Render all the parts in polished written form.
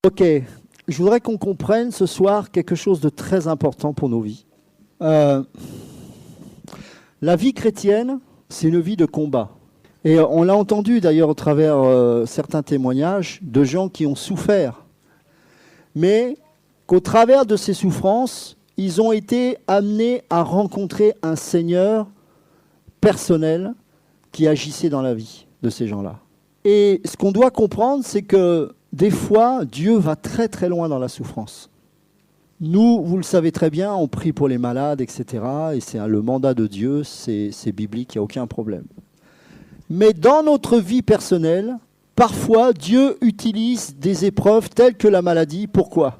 Ok, je voudrais qu'on comprenne ce soir quelque chose de très important pour nos vies. La vie chrétienne, c'est une vie de combat. Et on l'a entendu d'ailleurs au travers certains témoignages de gens qui ont souffert. Mais qu'au travers de ces souffrances, ils ont été amenés à rencontrer un Seigneur personnel qui agissait dans la vie de ces gens-là. Et ce qu'on doit comprendre, c'est que des fois, Dieu va très très loin dans la souffrance. Nous, vous le savez très bien, on prie pour les malades, etc. Et c'est le mandat de Dieu, c'est biblique, il n'y a aucun problème. Mais dans notre vie personnelle, parfois, Dieu utilise des épreuves telles que la maladie. Pourquoi ?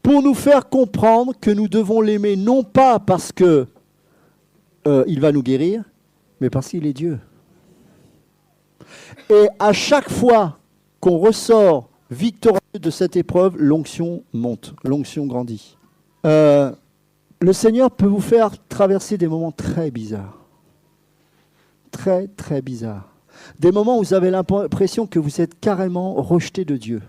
Pour nous faire comprendre que nous devons l'aimer non pas parce que il va nous guérir, mais parce qu'il est Dieu. Et à chaque fois qu'on ressort victorieux de cette épreuve, l'onction monte, l'onction grandit. Le Seigneur peut vous faire traverser des moments très bizarres. Très, très bizarres. Des moments où vous avez l'impression que vous êtes carrément rejeté de Dieu.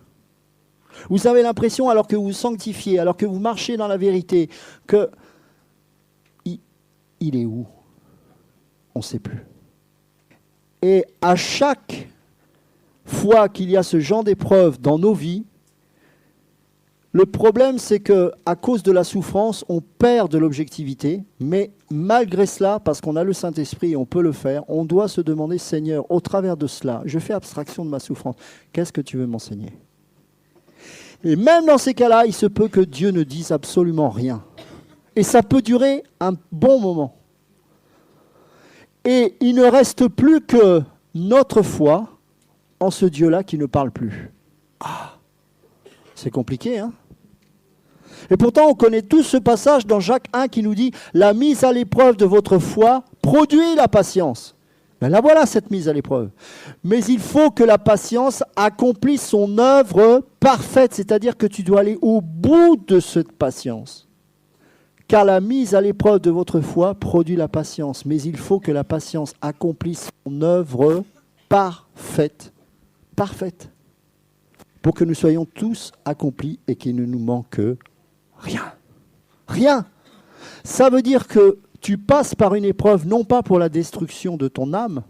Vous avez l'impression, alors que vous vous sanctifiez, alors que vous marchez dans la vérité, que il est où ? On ne sait plus. Et à chaque fois qu'il y a ce genre d'épreuve dans nos vies, le problème c'est qu'à cause de la souffrance, on perd de l'objectivité, mais malgré cela, parce qu'on a le Saint-Esprit et on peut le faire, on doit se demander, Seigneur, au travers de cela, je fais abstraction de ma souffrance, qu'est-ce que tu veux m'enseigner ? Et même dans ces cas-là, il se peut que Dieu ne dise absolument rien. Et ça peut durer un bon moment. Et il ne reste plus que notre foi en ce Dieu-là qui ne parle plus. Ah, c'est compliqué, hein ? Et pourtant, on connaît tous ce passage dans Jacques 1 qui nous dit « La mise à l'épreuve de votre foi produit la patience ». Ben la voilà, cette mise à l'épreuve. Mais il faut que la patience accomplisse son œuvre parfaite, c'est-à-dire que tu dois aller au bout de cette patience. Car la mise à l'épreuve de votre foi produit la patience, mais il faut que la patience accomplisse son œuvre parfaite. Parfaite. Pour que nous soyons tous accomplis et qu'il ne nous manque rien. Rien. Ça veut dire que tu passes par une épreuve non pas pour la destruction de ton âme,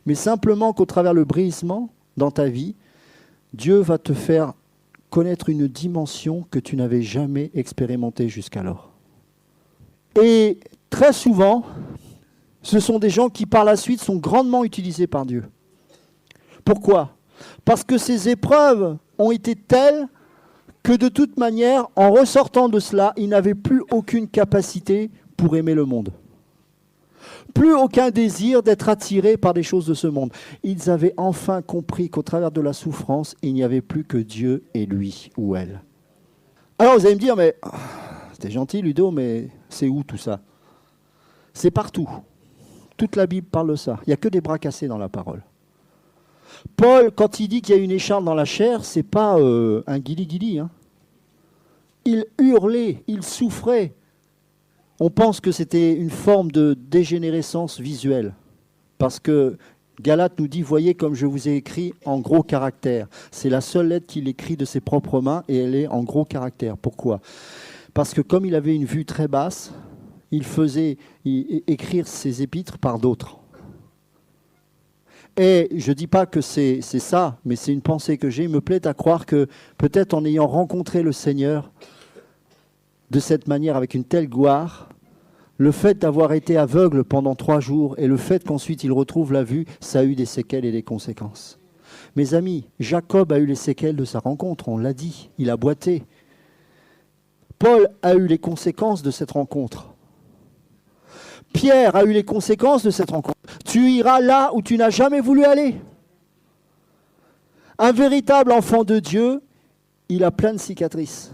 mais simplement qu'au travers le brisement dans ta vie, Dieu va te faire connaître une dimension que tu n'avais jamais expérimentée jusqu'alors. Et très souvent, ce sont des gens qui par la suite sont grandement utilisés par Dieu. Pourquoi ? Parce que ces épreuves ont été telles que de toute manière, en ressortant de cela, ils n'avaient plus aucune capacité pour aimer le monde. Plus aucun désir d'être attirés par des choses de ce monde. Ils avaient enfin compris qu'au travers de la souffrance, il n'y avait plus que Dieu et lui ou elle. Alors vous allez me dire, mais c'était gentil Ludo, mais c'est où tout ça ? C'est partout. Toute la Bible parle de ça. Il n'y a que des bras cassés dans la parole. Paul, quand il dit qu'il y a une écharpe dans la chair, c'est pas un guili-guili. Hein. Il hurlait, il souffrait. On pense que c'était une forme de dégénérescence visuelle. Parce que Galates nous dit, voyez comme je vous ai écrit en gros caractères. C'est la seule lettre qu'il écrit de ses propres mains et elle est en gros caractères. Pourquoi ? Parce que comme il avait une vue très basse, il faisait écrire ses épîtres par d'autres. Et je ne dis pas que c'est ça, mais c'est une pensée que j'ai. Il me plaît à croire que peut-être en ayant rencontré le Seigneur de cette manière, avec une telle gloire, le fait d'avoir été aveugle pendant 3 jours et le fait qu'ensuite il retrouve la vue, ça a eu des séquelles et des conséquences. Mes amis, Jacob a eu les séquelles de sa rencontre, on l'a dit, il a boité. Paul a eu les conséquences de cette rencontre. Pierre a eu les conséquences de cette rencontre. Tu iras là où tu n'as jamais voulu aller. Un véritable enfant de Dieu, il a plein de cicatrices.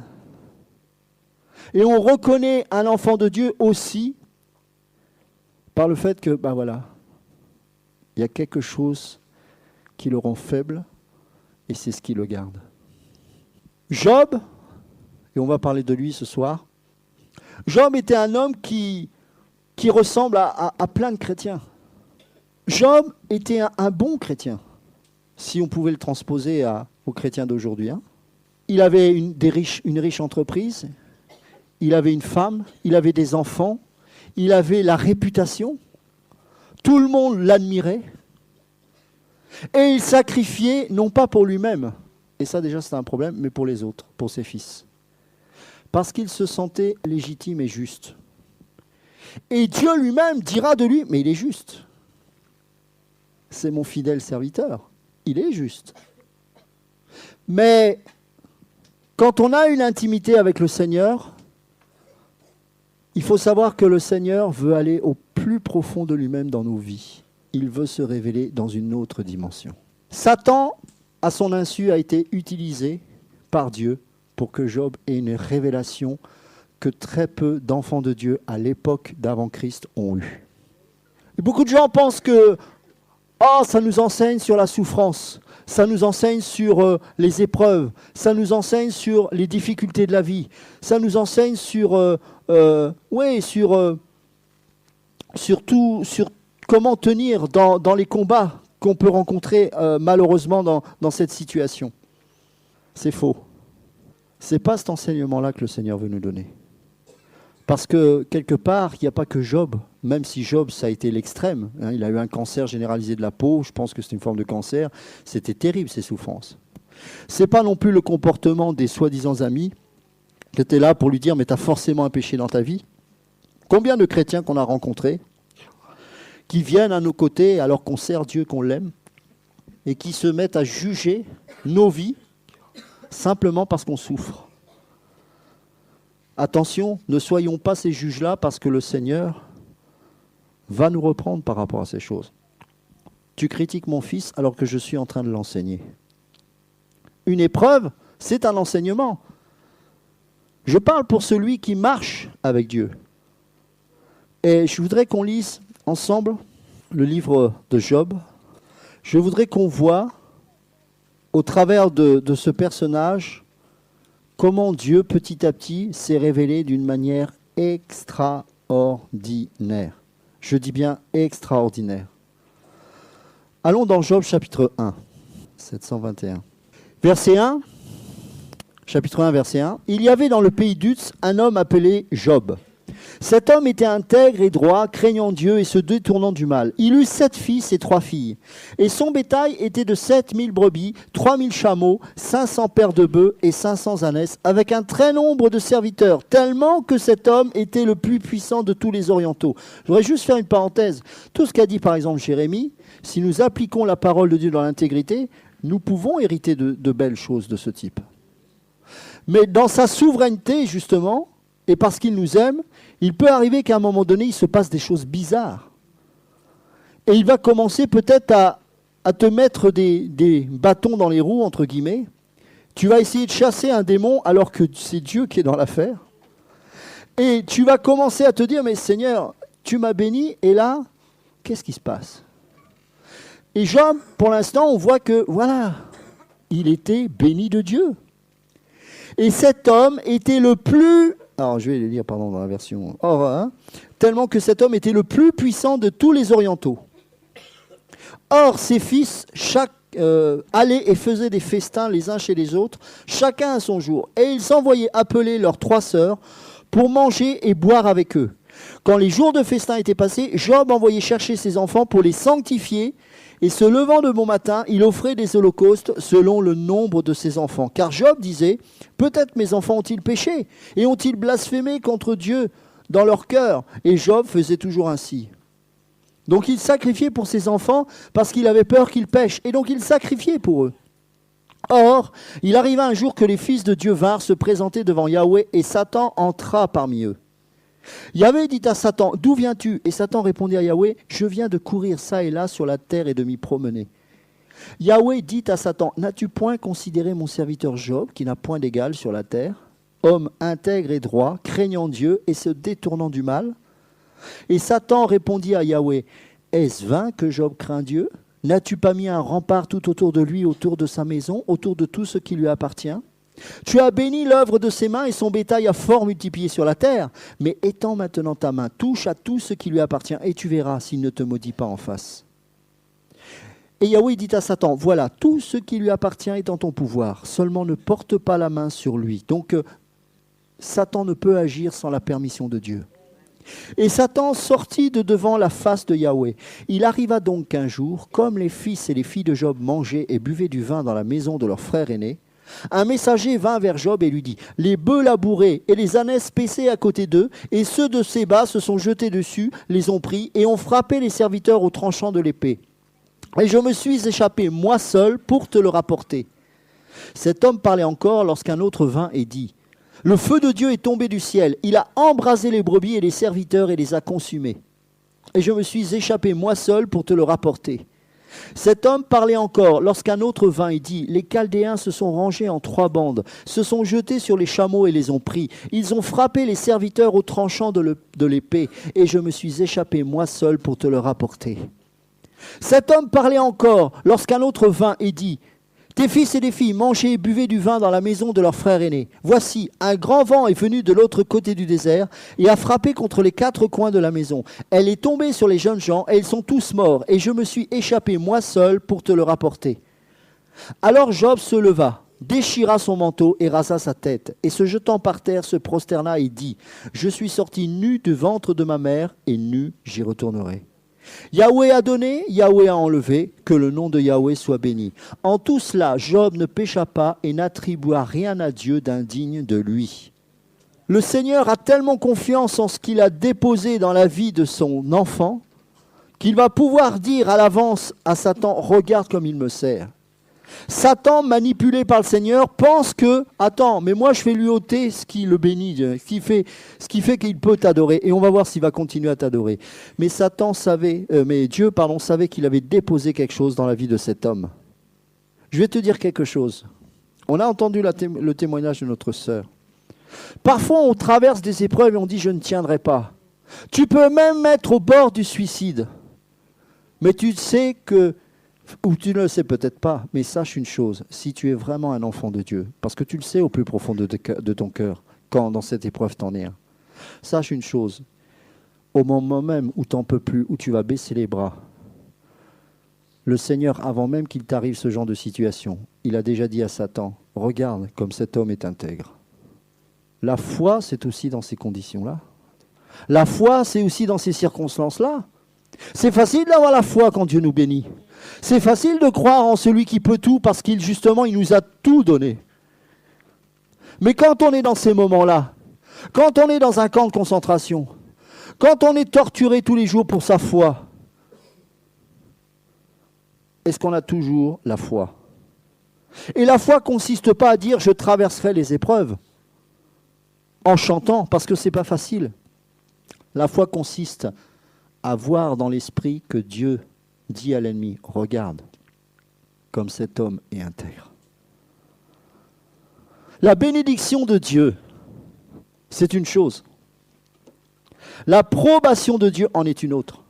Et on reconnaît un enfant de Dieu aussi par le fait que, ben voilà, il y a quelque chose qui le rend faible et c'est ce qui le garde. Job, et on va parler de lui ce soir, Job était un homme qui ressemble à plein de chrétiens. Job était un bon chrétien, si on pouvait le transposer à aux chrétiens d'aujourd'hui. Hein. Il avait une riche entreprise, il avait une femme, il avait des enfants, il avait la réputation, tout le monde l'admirait, et il sacrifiait, non pas pour lui-même, et ça déjà c'était un problème, mais pour les autres, pour ses fils. Parce qu'il se sentait légitime et juste. Et Dieu lui-même dira de lui, mais il est juste. C'est mon fidèle serviteur, il est juste. Mais quand on a une intimité avec le Seigneur, il faut savoir que le Seigneur veut aller au plus profond de lui-même dans nos vies. Il veut se révéler dans une autre dimension. Satan, à son insu, a été utilisé par Dieu pour que Job ait une révélation que très peu d'enfants de Dieu à l'époque d'avant-Christ ont eue. Et beaucoup de gens pensent que ça nous enseigne sur la souffrance, ça nous enseigne sur les épreuves, ça nous enseigne sur les difficultés de la vie, ça nous enseigne sur comment tenir dans les combats qu'on peut rencontrer malheureusement dans cette situation. C'est faux. Ce n'est pas cet enseignement-là que le Seigneur veut nous donner. Parce que quelque part, il n'y a pas que Job, même si Job, ça a été l'extrême. Hein, il a eu un cancer généralisé de la peau, je pense que c'est une forme de cancer. C'était terrible, ces souffrances. Ce n'est pas non plus le comportement des soi-disant amis qui étaient là pour lui dire « mais tu as forcément un péché dans ta vie ». Combien de chrétiens qu'on a rencontrés qui viennent à nos côtés alors qu'on sert Dieu, qu'on l'aime, et qui se mettent à juger nos vies simplement parce qu'on souffre. Attention, ne soyons pas ces juges-là parce que le Seigneur va nous reprendre par rapport à ces choses. Tu critiques mon fils alors que je suis en train de l'enseigner. Une épreuve, c'est un enseignement. Je parle pour celui qui marche avec Dieu. Et je voudrais qu'on lise ensemble le livre de Job. Je voudrais qu'on voit au travers de ce personnage comment Dieu, petit à petit, s'est révélé d'une manière extraordinaire. Je dis bien extraordinaire. Allons dans Job chapitre 1, 721. Verset 1, chapitre 1, verset 1. Il y avait dans le pays d'Uz un homme appelé Job. Cet homme était intègre et droit, craignant Dieu et se détournant du mal. Il eut 7 fils et 3 filles. Et son bétail était de 7000 brebis, 3000 chameaux, 500 paires de bœufs et 500 ânesses, avec un très nombre de serviteurs, tellement que cet homme était le plus puissant de tous les orientaux. Je voudrais juste faire une parenthèse. Tout ce qu'a dit par exemple Jérémie, si nous appliquons la parole de Dieu dans l'intégrité, nous pouvons hériter de belles choses de ce type. Mais dans sa souveraineté, justement, et parce qu'il nous aime, il peut arriver qu'à un moment donné, il se passe des choses bizarres. Et il va commencer peut-être à te mettre des bâtons dans les roues, entre guillemets. Tu vas essayer de chasser un démon alors que c'est Dieu qui est dans l'affaire. Et tu vas commencer à te dire, mais Seigneur, tu m'as béni, et là, qu'est-ce qui se passe? Et Job, pour l'instant, on voit que, voilà, il était béni de Dieu. Et cet homme était le plus... Alors, je vais le lire, dans la version... tellement que cet homme était le plus puissant de tous les orientaux. Or, ses fils, allaient et faisaient des festins les uns chez les autres, chacun à son jour. Et ils s'envoyaient appeler leurs 3 sœurs pour manger et boire avec eux. Quand les jours de festin étaient passés, Job envoyait chercher ses enfants pour les sanctifier. Et se levant de bon matin, il offrait des holocaustes selon le nombre de ses enfants. Car Job disait, peut-être mes enfants ont-ils péché et ont-ils blasphémé contre Dieu dans leur cœur? Et Job faisait toujours ainsi. Donc il sacrifiait pour ses enfants parce qu'il avait peur qu'ils pêchent. Et donc il sacrifiait pour eux. Or, il arriva un jour que les fils de Dieu vinrent se présenter devant Yahweh et Satan entra parmi eux. Yahweh dit à Satan, d'où viens-tu? Et Satan répondit à Yahweh, je viens de courir ça et là sur la terre et de m'y promener. Yahweh dit à Satan, n'as-tu point considéré mon serviteur Job, qui n'a point d'égal sur la terre, homme intègre et droit, craignant Dieu et se détournant du mal? Et Satan répondit à Yahweh, est-ce vain que Job craint Dieu? N'as-tu pas mis un rempart tout autour de lui, autour de sa maison, autour de tout ce qui lui appartient? Tu as béni l'œuvre de ses mains et son bétail a fort multiplié sur la terre. Mais étends maintenant ta main, touche à tout ce qui lui appartient et tu verras s'il ne te maudit pas en face. Et Yahweh dit à Satan, voilà, tout ce qui lui appartient est en ton pouvoir, seulement ne porte pas la main sur lui. Donc, Satan ne peut agir sans la permission de Dieu. Et Satan sortit de devant la face de Yahweh. Il arriva donc qu'un jour, comme les fils et les filles de Job mangeaient et buvaient du vin dans la maison de leur frère aîné, un messager vint vers Job et lui dit, « Les bœufs labourés et les ânesses paissés à côté d'eux, et ceux de Séba se sont jetés dessus, les ont pris et ont frappé les serviteurs au tranchant de l'épée. Et je me suis échappé, moi seul, pour te le rapporter. » Cet homme parlait encore lorsqu'un autre vint et dit, « Le feu de Dieu est tombé du ciel, il a embrasé les brebis et les serviteurs et les a consumés. Et je me suis échappé, moi seul, pour te le rapporter. » Cet homme parlait encore lorsqu'un autre vint et dit, « Les Chaldéens se sont rangés en 3 bandes, se sont jetés sur les chameaux et les ont pris. Ils ont frappé les serviteurs au tranchant de l'épée, et je me suis échappé moi seul pour te le rapporter. » Cet homme parlait encore lorsqu'un autre vint et dit, « Tes fils et des filles mangeaient et buvaient du vin dans la maison de leur frère aîné. Voici, un grand vent est venu de l'autre côté du désert et a frappé contre les 4 coins de la maison. Elle est tombée sur les jeunes gens et ils sont tous morts, et je me suis échappé moi seul pour te le rapporter. » Alors Job se leva, déchira son manteau et rasa sa tête, et se jetant par terre se prosterna et dit, « Je suis sorti nu du ventre de ma mère, et nu j'y retournerai. Yahweh a donné, Yahweh a enlevé, que le nom de Yahweh soit béni. » En tout cela, Job ne pécha pas et n'attribua rien à Dieu d'indigne de lui. Le Seigneur a tellement confiance en ce qu'il a déposé dans la vie de son enfant qu'il va pouvoir dire à l'avance à Satan, « Regarde comme il me sert. » Satan, manipulé par le Seigneur, pense que, attends, mais moi je vais lui ôter ce qui le bénit, ce qui fait qu'il peut t'adorer. Et on va voir s'il va continuer à t'adorer. Mais Dieu savait qu'il avait déposé quelque chose dans la vie de cet homme. Je vais te dire quelque chose. On a entendu le témoignage de notre sœur. Parfois on traverse des épreuves et on dit, je ne tiendrai pas. Tu peux même être au bord du suicide. Mais tu sais que, ou tu ne le sais peut-être pas, mais sache une chose, si tu es vraiment un enfant de Dieu, parce que tu le sais au plus profond de ton cœur, quand dans cette épreuve t'en es un, sache une chose, au moment même où tu n'en peux plus, où tu vas baisser les bras, le Seigneur, avant même qu'il t'arrive ce genre de situation, il a déjà dit à Satan, regarde comme cet homme est intègre. La foi, c'est aussi dans ces conditions-là. La foi, c'est aussi dans ces circonstances-là. C'est facile d'avoir la foi quand Dieu nous bénit. C'est facile de croire en celui qui peut tout parce qu'il nous a tout donné. Mais quand on est dans ces moments-là, quand on est dans un camp de concentration, quand on est torturé tous les jours pour sa foi, est-ce qu'on a toujours la foi? Et la foi ne consiste pas à dire « je traverserai les épreuves » en chantant, parce que ce n'est pas facile. La foi consiste à voir dans l'esprit que Dieu dit à l'ennemi, regarde comme cet homme est intègre. La bénédiction de Dieu, c'est une chose. L'approbation de Dieu en est une autre.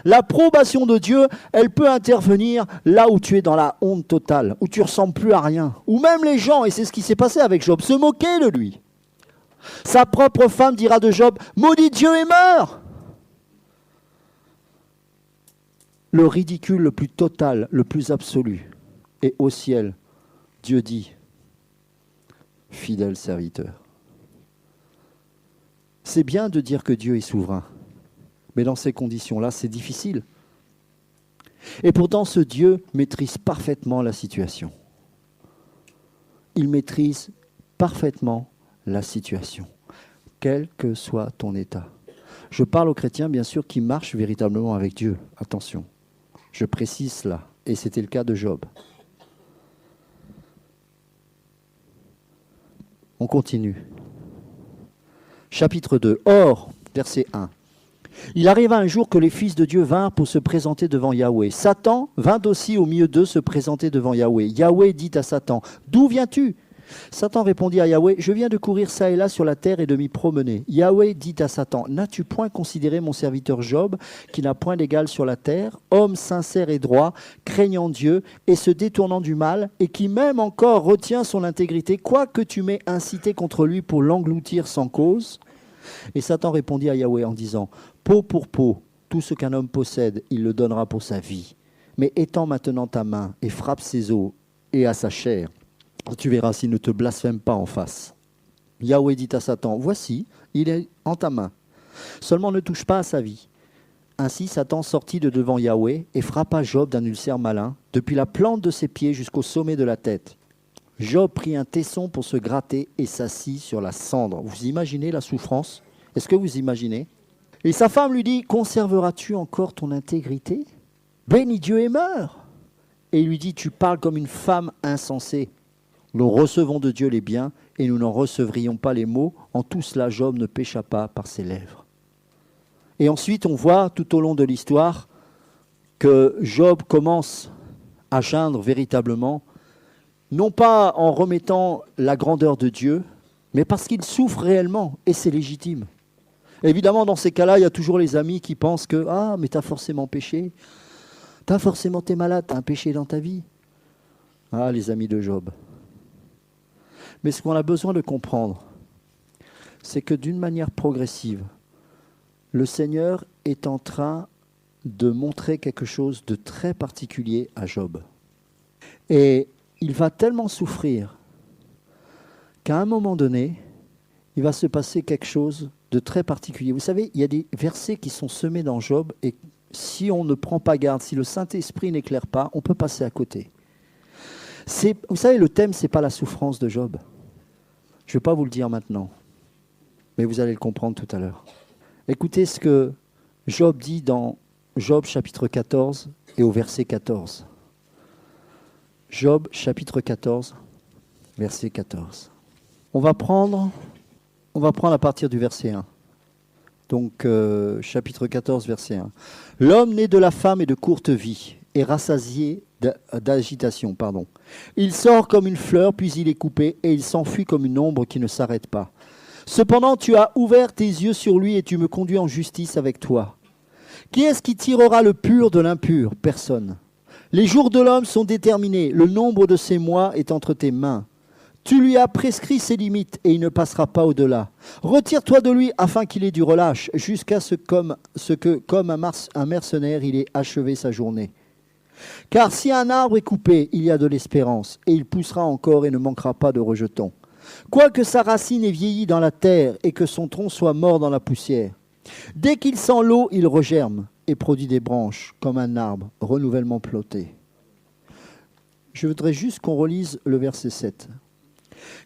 L'approbation de Dieu, elle peut intervenir là où tu es dans la honte totale, où tu ne ressembles plus à rien, où même les gens, et c'est ce qui s'est passé avec Job, se moquaient de lui. Sa propre femme dira de Job, maudit Dieu et meurt. Le ridicule le plus total, le plus absolu. Et au ciel, Dieu dit, fidèle serviteur. C'est bien de dire que Dieu est souverain, mais dans ces conditions-là, c'est difficile. Et pourtant, ce Dieu maîtrise parfaitement la situation. Il maîtrise parfaitement la situation, quel que soit ton état. Je parle aux chrétiens, bien sûr, qui marchent véritablement avec Dieu. Attention. Je précise cela, et c'était le cas de Job. On continue. Chapitre 2. Or, verset 1. Il arriva un jour que les fils de Dieu vinrent pour se présenter devant Yahweh. Satan vint aussi au milieu d'eux se présenter devant Yahweh. Yahweh dit à Satan, « D'où viens-tu » Satan répondit à Yahweh, « Je viens de courir çà et là sur la terre et de m'y promener. » Yahweh dit à Satan, « N'as-tu point considéré mon serviteur Job, qui n'a point d'égal sur la terre, homme sincère et droit, craignant Dieu et se détournant du mal, et qui même encore retient son intégrité, quoique tu m'aies incité contre lui pour l'engloutir sans cause ?» Et Satan répondit à Yahweh en disant, « Peau pour peau, tout ce qu'un homme possède, il le donnera pour sa vie. Mais étends maintenant ta main et frappe ses os et à sa chair. Tu verras s'il ne te blasphème pas en face. Yahweh dit à Satan, voici, il est en ta main. Seulement ne touche pas à sa vie. Ainsi Satan sortit de devant Yahweh et frappa Job d'un ulcère malin, depuis la plante de ses pieds jusqu'au sommet de la tête. Job prit un tesson pour se gratter et s'assit sur la cendre. Vous imaginez la souffrance? Est-ce que vous imaginez? Et sa femme lui dit, conserveras-tu encore ton intégrité? Bénis Dieu et meurs. Et il lui dit, tu parles comme une femme insensée. Nous recevons de Dieu les biens et nous n'en recevrions pas les maux. En tout cela, Job ne pécha pas par ses lèvres. Et ensuite, on voit tout au long de l'histoire que Job commence à geindre véritablement, non pas en remettant la grandeur de Dieu, mais parce qu'il souffre réellement, et c'est légitime. Évidemment, dans ces cas-là, il y a toujours les amis qui pensent que « Ah, mais tu as forcément péché, t'es malade, tu as un péché dans ta vie. » Ah, les amis de Job. Mais ce qu'on a besoin de comprendre, c'est que d'une manière progressive, le Seigneur est en train de montrer quelque chose de très particulier à Job. Et il va tellement souffrir qu'à un moment donné, il va se passer quelque chose de très particulier. Vous savez, il y a des versets qui sont semés dans Job et si on ne prend pas garde, si le Saint-Esprit n'éclaire pas, on peut passer à côté. Vous savez, le thème, ce n'est pas la souffrance de Job. Je ne vais pas vous le dire maintenant, mais vous allez le comprendre tout à l'heure. Écoutez ce que Job dit dans Job chapitre 14 et au verset 14. Job chapitre 14, verset 14. On va prendre à partir du verset 1. Donc chapitre 14, verset 1. L'homme né de la femme est de courte vie et rassasié d'agitation. Il sort comme une fleur, puis il est coupé, et il s'enfuit comme une ombre qui ne s'arrête pas. Cependant, tu as ouvert tes yeux sur lui et tu me conduis en justice avec toi. Qui est-ce qui tirera le pur de l'impur? Personne. Les jours de l'homme sont déterminés, le nombre de ses mois est entre tes mains. Tu lui as prescrit ses limites et il ne passera pas au-delà. Retire-toi de lui afin qu'il ait du relâche, jusqu'à ce que, comme un mercenaire, il ait achevé sa journée. Car si un arbre est coupé, il y a de l'espérance, et il poussera encore et ne manquera pas de rejetons. Quoique sa racine ait vieilli dans la terre et que son tronc soit mort dans la poussière. Dès qu'il sent l'eau, il regerme et produit des branches comme un arbre renouvellement planté. Je voudrais juste qu'on relise le verset 7.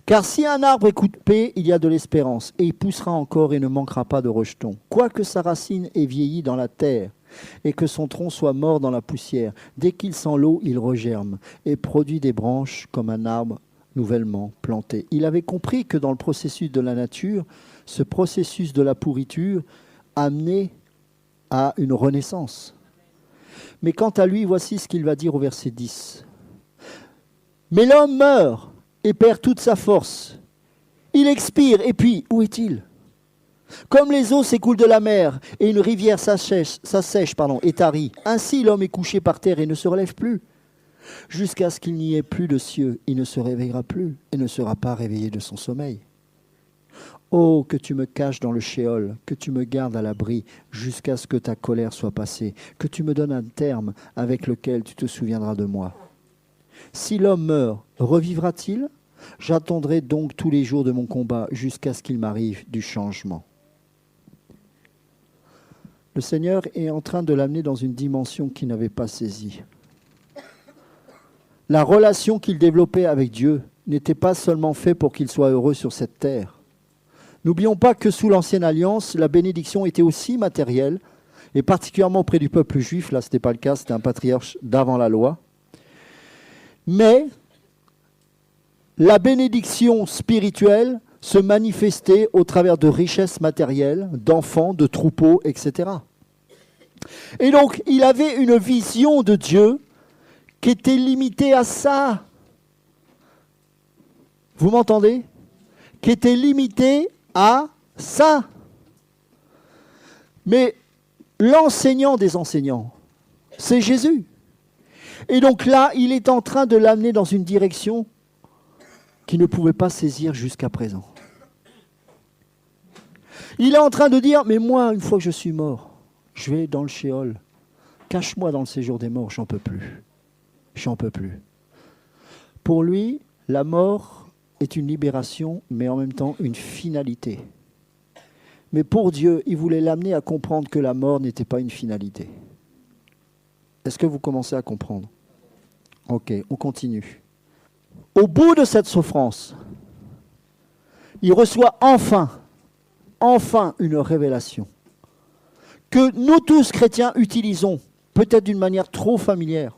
Car si un arbre est coupé, il y a de l'espérance et il poussera encore et ne manquera pas de rejetons. Quoique sa racine ait vieilli dans la terre et que son tronc soit mort dans la poussière, dès qu'il sent l'eau, il regerme et produit des branches comme un arbre nouvellement planté. Il avait compris que dans le processus de la nature, ce processus de la pourriture amenait à une renaissance. Mais quant à lui, voici ce qu'il va dire au verset 10. Mais l'homme meurt et perd toute sa force. Il expire, et puis, où est-il? Comme les eaux s'écoulent de la mer, et une rivière s'assèche, et tarit, ainsi l'homme est couché par terre et ne se relève plus. Jusqu'à ce qu'il n'y ait plus de cieux, il ne se réveillera plus et ne sera pas réveillé de son sommeil. Oh, que tu me caches dans le shéol, que tu me gardes à l'abri, jusqu'à ce que ta colère soit passée, que tu me donnes un terme avec lequel tu te souviendras de moi. Si l'homme meurt, revivra-t-il? J'attendrai donc tous les jours de mon combat jusqu'à ce qu'il m'arrive du changement. Le Seigneur est en train de l'amener dans une dimension qu'il n'avait pas saisie. La relation qu'il développait avec Dieu n'était pas seulement faite pour qu'il soit heureux sur cette terre. N'oublions pas que sous l'Ancienne Alliance, la bénédiction était aussi matérielle, et particulièrement auprès du peuple juif. Là, ce n'était pas le cas, c'était un patriarche d'avant la loi. Mais la bénédiction spirituelle se manifestait au travers de richesses matérielles, d'enfants, de troupeaux, etc. Et donc, il avait une vision de Dieu qui était limitée à ça. Vous m'entendez? Qui était limitée à ça. Mais l'enseignant des enseignants, c'est Jésus. Et donc là, il est en train de l'amener dans une direction qu'il ne pouvait pas saisir jusqu'à présent. Il est en train de dire, mais moi, une fois que je suis mort, je vais dans le shéol. cache-moi dans le séjour des morts, j'en peux plus. J'en peux plus. Pour lui, la mort est une libération, mais en même temps une finalité. Mais pour Dieu, il voulait l'amener à comprendre que la mort n'était pas une finalité. Est-ce que vous commencez à comprendre? Ok, on continue. Au bout de cette souffrance, il reçoit enfin une révélation que nous tous chrétiens utilisons, peut-être d'une manière trop familière.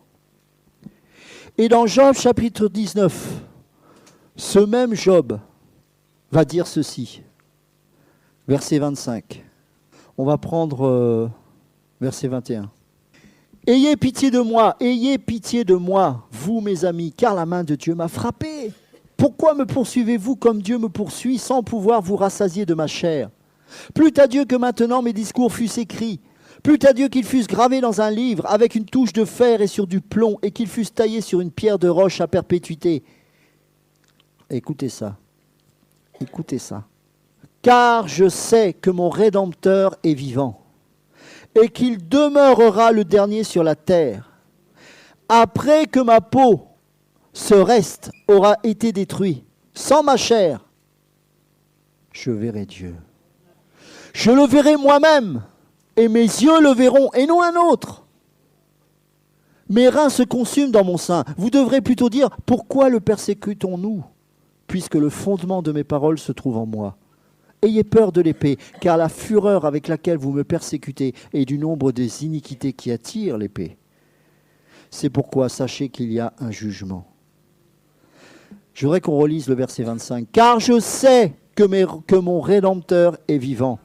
Et dans Job chapitre 19, ce même Job va dire ceci, verset 25. On va prendre verset 21. Ayez pitié de moi, vous mes amis, car la main de Dieu m'a frappé. Pourquoi me poursuivez-vous comme Dieu me poursuit sans pouvoir vous rassasier de ma chair? Plût à Dieu que maintenant mes discours fussent écrits, plût à Dieu qu'ils fussent gravés dans un livre avec une touche de fer et sur du plomb et qu'ils fussent taillés sur une pierre de roche à perpétuité. Écoutez ça. Car je sais que mon Rédempteur est vivant et qu'il demeurera le dernier sur la terre. Après que ma peau, ce reste, aura été détruit, sans ma chair, je verrai Dieu. Je le verrai moi-même, et mes yeux le verront, et non un autre. Mes reins se consument dans mon sein. Vous devrez plutôt dire, pourquoi le persécutons-nous, puisque le fondement de mes paroles se trouve en moi. Ayez peur de l'épée, car la fureur avec laquelle vous me persécutez est du nombre des iniquités qui attirent l'épée. C'est pourquoi sachez qu'il y a un jugement. Je voudrais qu'on relise le verset 25. Car je sais que mon Rédempteur est vivant,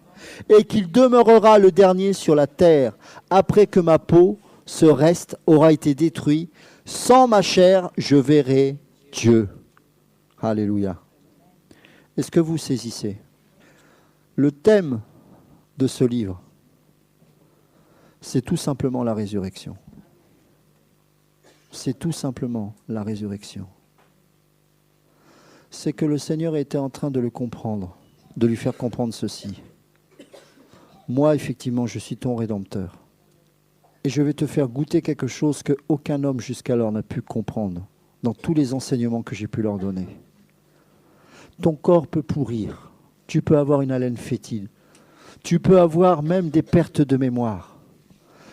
et qu'il demeurera le dernier sur la terre, après que ma peau, ce reste, aura été détruit. Sans ma chair, je verrai Dieu. Alléluia. Est-ce que vous saisissez? Le thème de ce livre, c'est tout simplement la résurrection. C'est tout simplement la résurrection. C'est que le Seigneur était en train de le comprendre, de lui faire comprendre ceci. Moi, effectivement, je suis ton Rédempteur. Et je vais te faire goûter quelque chose qu'aucun homme jusqu'alors n'a pu comprendre dans tous les enseignements que j'ai pu leur donner. Ton corps peut pourrir. Tu peux avoir une haleine fétide. Tu peux avoir même des pertes de mémoire.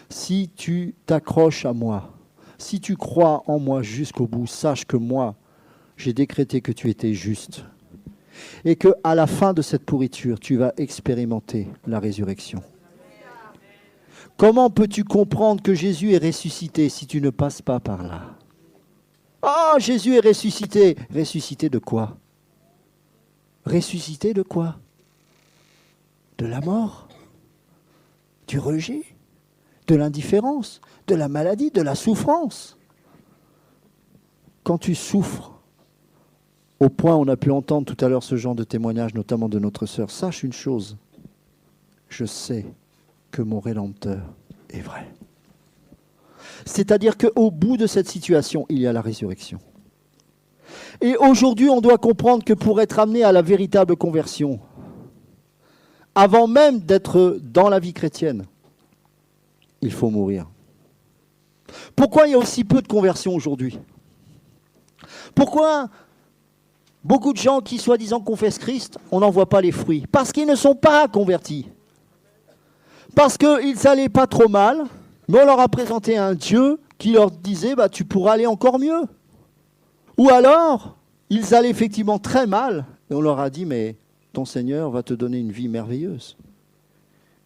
Si tu t'accroches à moi, si tu crois en moi jusqu'au bout, sache que moi, j'ai décrété que tu étais juste. Et qu'à la fin de cette pourriture, tu vas expérimenter la résurrection. Comment peux-tu comprendre que Jésus est ressuscité si tu ne passes pas par là? Ah, Jésus est ressuscité. Ressuscité de quoi? Ressuscité de quoi? De la mort, du rejet, de l'indifférence, de la maladie, de la souffrance. Quand tu souffres, au point où on a pu entendre tout à l'heure ce genre de témoignage, notamment de notre sœur, sache une chose, je sais que mon Rédempteur est vrai. C'est-à-dire qu'au bout de cette situation, il y a la résurrection. Et aujourd'hui, on doit comprendre que pour être amené à la véritable conversion, avant même d'être dans la vie chrétienne, il faut mourir. Pourquoi il y a aussi peu de conversions aujourd'hui? Pourquoi beaucoup de gens qui soi-disant confessent Christ, on n'en voit pas les fruits? Parce qu'ils ne sont pas convertis. Parce qu'ils n'allaient pas trop mal, mais on leur a présenté un Dieu qui leur disait « tu pourras aller encore mieux ». Ou alors, ils allaient effectivement très mal, et on leur a dit « mais ton Seigneur va te donner une vie merveilleuse ».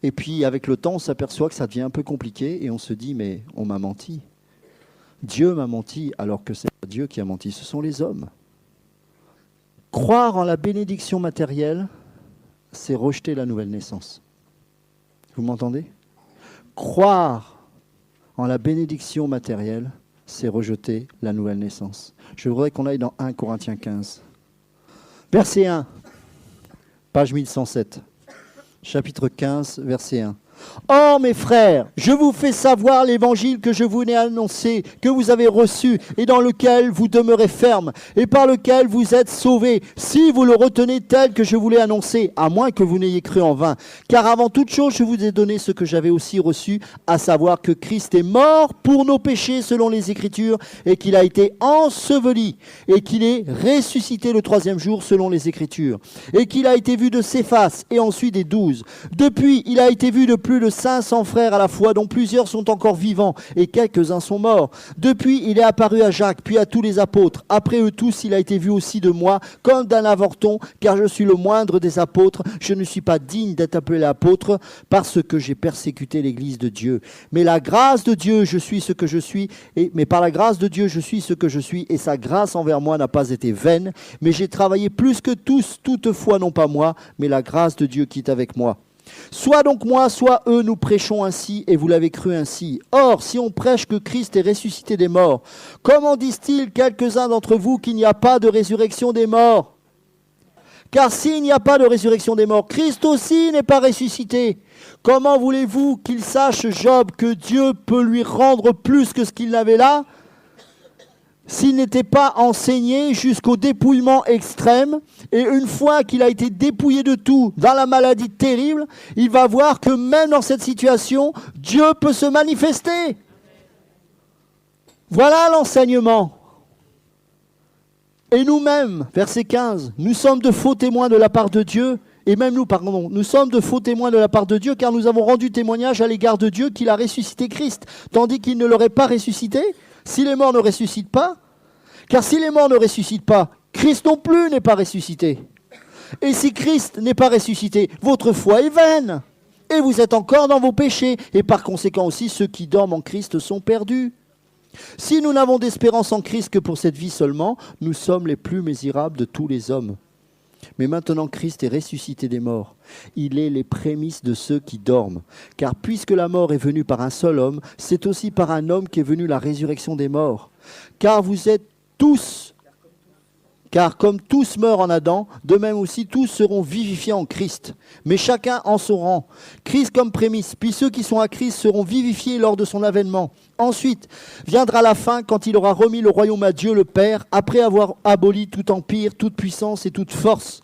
Et puis, avec le temps, on s'aperçoit que ça devient un peu compliqué, et on se dit « mais on m'a menti ». Dieu m'a menti, alors que c'est pas Dieu qui a menti, ce sont les hommes. Croire en la bénédiction matérielle, c'est rejeter la nouvelle naissance. Vous m'entendez? Croire en la bénédiction matérielle, c'est rejeter la nouvelle naissance. Je voudrais qu'on aille dans 1 Corinthiens 15. Verset 1, page 1107. Chapitre 15, verset 1. Or, mes frères, je vous fais savoir l'évangile que je vous ai annoncé, que vous avez reçu, et dans lequel vous demeurez ferme, et par lequel vous êtes sauvés, si vous le retenez tel que je vous l'ai annoncé, à moins que vous n'ayez cru en vain. Car avant toute chose, je vous ai donné ce que j'avais aussi reçu, à savoir que Christ est mort pour nos péchés selon les Écritures, et qu'il a été enseveli, et qu'il est ressuscité le 3e jour selon les Écritures, et qu'il a été vu de Céphas, et ensuite des 12. Depuis, il a été vu de plus de 500 frères à la fois, dont plusieurs sont encore vivants et quelques-uns sont morts. Depuis, il est apparu à Jacques, puis à tous les apôtres. Après eux tous, il a été vu aussi de moi, comme d'un avorton, car je suis le moindre des apôtres. Je ne suis pas digne d'être appelé apôtre, parce que j'ai persécuté l'Église de Dieu. Mais la grâce de Dieu, je suis ce que je suis, mais par la grâce de Dieu, je suis ce que je suis, et sa grâce envers moi n'a pas été vaine. Mais j'ai travaillé plus que tous, toutefois non pas moi, mais la grâce de Dieu qui est avec moi. Soit donc moi, soit eux, nous prêchons ainsi, et vous l'avez cru ainsi. Or, si on prêche que Christ est ressuscité des morts, comment disent-ils quelques-uns d'entre vous qu'il n'y a pas de résurrection des morts ? Car s'il n'y a pas de résurrection des morts, Christ aussi n'est pas ressuscité. Comment voulez-vous qu'il sache, Job, que Dieu peut lui rendre plus que ce qu'il n'avait là ? S'il n'était pas enseigné jusqu'au dépouillement extrême, et une fois qu'il a été dépouillé de tout, dans la maladie terrible, il va voir que même dans cette situation, Dieu peut se manifester. Voilà l'enseignement. Et nous-mêmes, verset 15, nous sommes de faux témoins de la part de Dieu, et même nous sommes de faux témoins de la part de Dieu, car nous avons rendu témoignage à l'égard de Dieu qu'il a ressuscité Christ, tandis qu'il ne l'aurait pas ressuscité. Si les morts ne ressuscitent pas, car si les morts ne ressuscitent pas, Christ non plus n'est pas ressuscité. Et si Christ n'est pas ressuscité, votre foi est vaine, et vous êtes encore dans vos péchés, et par conséquent aussi ceux qui dorment en Christ sont perdus. Si nous n'avons d'espérance en Christ que pour cette vie seulement, nous sommes les plus misérables de tous les hommes. Mais maintenant Christ est ressuscité des morts. Il est les prémices de ceux qui dorment. Car puisque la mort est venue par un seul homme, c'est aussi par un homme qu'est venue la résurrection des morts. Car comme tous meurent en Adam, de même aussi tous seront vivifiés en Christ. Mais chacun en son rang. Christ comme prémisse, puis ceux qui sont à Christ seront vivifiés lors de son avènement. Ensuite, viendra la fin quand il aura remis le royaume à Dieu le Père, après avoir aboli tout empire, toute puissance et toute force.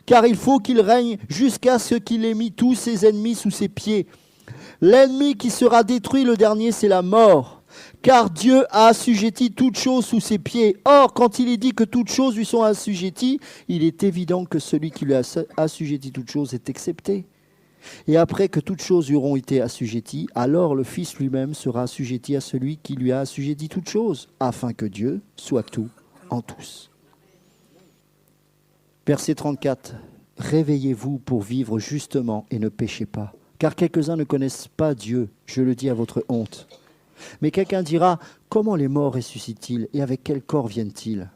Car il faut qu'il règne jusqu'à ce qu'il ait mis tous ses ennemis sous ses pieds. L'ennemi qui sera détruit le dernier, c'est la mort. Car Dieu a assujetti toutes choses sous ses pieds. Or, quand il est dit que toutes choses lui sont assujetties, il est évident que celui qui lui a assujetti toutes choses est excepté. Et après que toutes choses lui auront été assujetties, alors le Fils lui-même sera assujetti à celui qui lui a assujetti toutes choses, afin que Dieu soit tout en tous. Verset 34. Réveillez-vous pour vivre justement et ne péchez pas. Car quelques-uns ne connaissent pas Dieu, je le dis à votre honte. Mais quelqu'un dira, comment les morts ressuscitent-ils et avec quel corps viennent-ils ?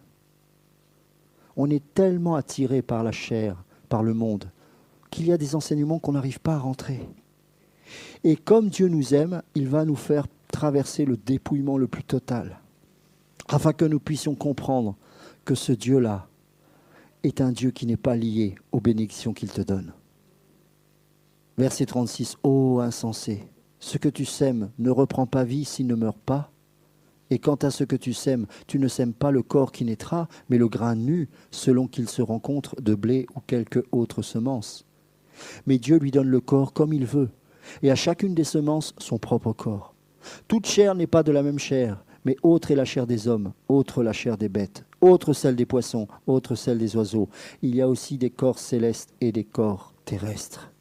On est tellement attiré par la chair, par le monde, qu'il y a des enseignements qu'on n'arrive pas à rentrer. Et comme Dieu nous aime, il va nous faire traverser le dépouillement le plus total, afin que nous puissions comprendre que ce Dieu-là est un Dieu qui n'est pas lié aux bénédictions qu'il te donne. Verset 36, « Ô insensé, ce que tu sèmes ne reprend pas vie s'il ne meurt pas. Et quant à ce que tu sèmes, tu ne sèmes pas le corps qui naîtra, mais le grain nu, selon qu'il se rencontre de blé ou quelque autre semence. Mais Dieu lui donne le corps comme il veut, et à chacune des semences son propre corps. Toute chair n'est pas de la même chair, mais autre est la chair des hommes, autre la chair des bêtes, autre celle des poissons, autre celle des oiseaux. Il y a aussi des corps célestes et des corps terrestres.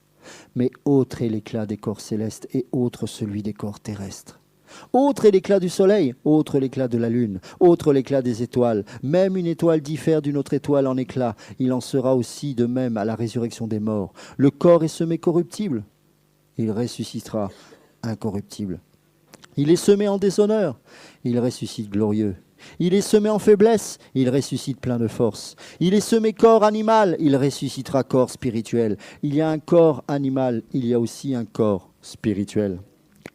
Mais autre est l'éclat des corps célestes et autre celui des corps terrestres. Autre est l'éclat du soleil, autre l'éclat de la lune, autre l'éclat des étoiles. Même une étoile diffère d'une autre étoile en éclat. Il en sera aussi de même à la résurrection des morts. Le corps est semé corruptible, il ressuscitera incorruptible. Il est semé en déshonneur, il ressuscite glorieux. Il est semé en faiblesse, il ressuscite plein de force. Il est semé corps animal, il ressuscitera corps spirituel. Il y a un corps animal, il y a aussi un corps spirituel.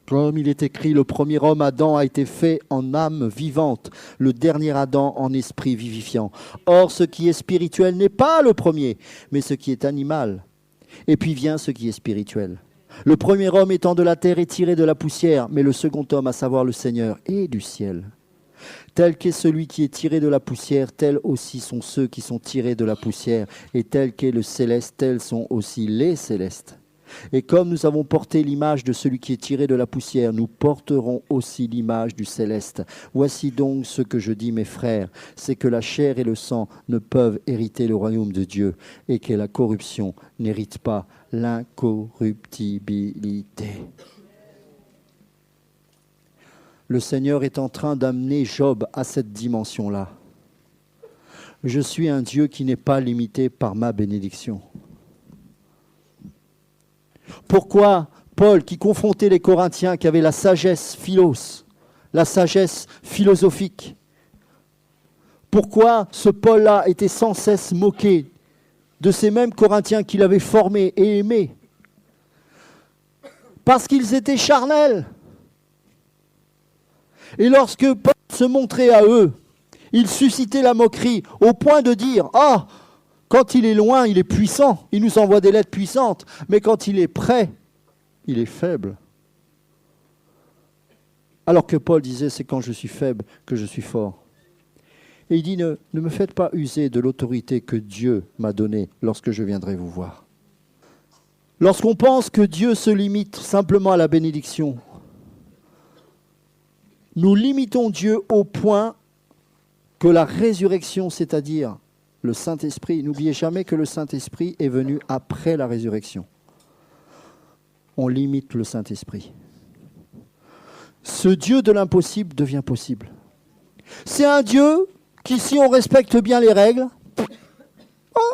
Comme il est écrit, le premier homme, Adam, a été fait en âme vivante, le dernier Adam en esprit vivifiant. Or, ce qui est spirituel n'est pas le premier, mais ce qui est animal. Et puis vient ce qui est spirituel. Le premier homme étant de la terre est tiré de la poussière, mais le second homme, à savoir le Seigneur, est du ciel. Tel qu'est celui qui est tiré de la poussière, tels aussi sont ceux qui sont tirés de la poussière, et tel qu'est le céleste, tels sont aussi les célestes. Et comme nous avons porté l'image de celui qui est tiré de la poussière, nous porterons aussi l'image du céleste. Voici donc ce que je dis, mes frères, c'est que la chair et le sang ne peuvent hériter le royaume de Dieu, et que la corruption n'hérite pas l'incorruptibilité. Le Seigneur est en train d'amener Job à cette dimension-là. Je suis un Dieu qui n'est pas limité par ma bénédiction. Pourquoi Paul, qui confrontait les Corinthiens, qui avaient la sagesse philos, la sagesse philosophique, pourquoi ce Paul-là était sans cesse moqué de ces mêmes Corinthiens qu'il avait formés et aimés? Parce qu'ils étaient charnels. Et lorsque Paul se montrait à eux, il suscitait la moquerie au point de dire « Ah, quand il est loin, il est puissant, il nous envoie des lettres puissantes, mais quand il est près, il est faible. » Alors que Paul disait « C'est quand je suis faible que je suis fort. » Et il dit « Ne me faites pas user de l'autorité que Dieu m'a donnée lorsque je viendrai vous voir. » Lorsqu'on pense que Dieu se limite simplement à la bénédiction, nous limitons Dieu au point que la résurrection, c'est-à-dire le Saint-Esprit, n'oubliez jamais que le Saint-Esprit est venu après la résurrection. On limite le Saint-Esprit. Ce Dieu de l'impossible devient possible. C'est un Dieu qui, si on respecte bien les règles,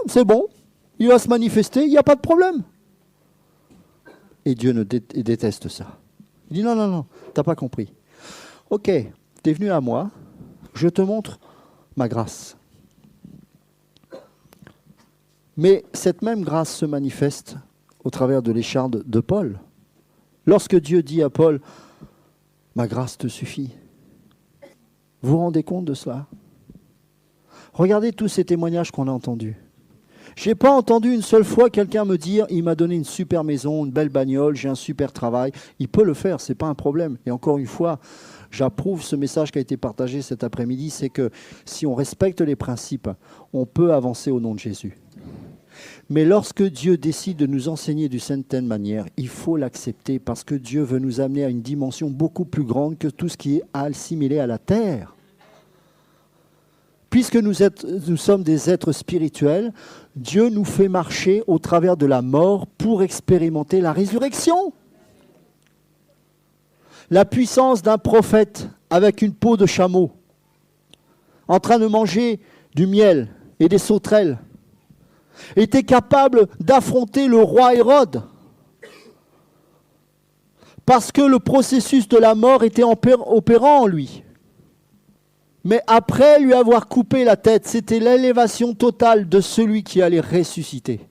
c'est bon, il va se manifester, il n'y a pas de problème. Et Dieu déteste ça. Il dit non, tu n'as pas compris. Ok, tu es venu à moi, je te montre ma grâce. Mais cette même grâce se manifeste au travers de l'écharde de Paul. Lorsque Dieu dit à Paul, ma grâce te suffit. Vous vous rendez compte de cela? Regardez tous ces témoignages qu'on a entendus. Je n'ai pas entendu une seule fois quelqu'un me dire, il m'a donné une super maison, une belle bagnole, j'ai un super travail. Il peut le faire, ce n'est pas un problème. Et encore une fois, j'approuve ce message qui a été partagé cet après-midi, c'est que si on respecte les principes, on peut avancer au nom de Jésus. Mais lorsque Dieu décide de nous enseigner d'une certaine manière, il faut l'accepter parce que Dieu veut nous amener à une dimension beaucoup plus grande que tout ce qui est assimilé à la terre. Puisque nous sommes des êtres spirituels, Dieu nous fait marcher au travers de la mort pour expérimenter la résurrection. La puissance d'un prophète avec une peau de chameau, en train de manger du miel et des sauterelles, était capable d'affronter le roi Hérode. Parce que le processus de la mort était opérant en lui. Mais après lui avoir coupé la tête, c'était l'élévation totale de celui qui allait ressusciter.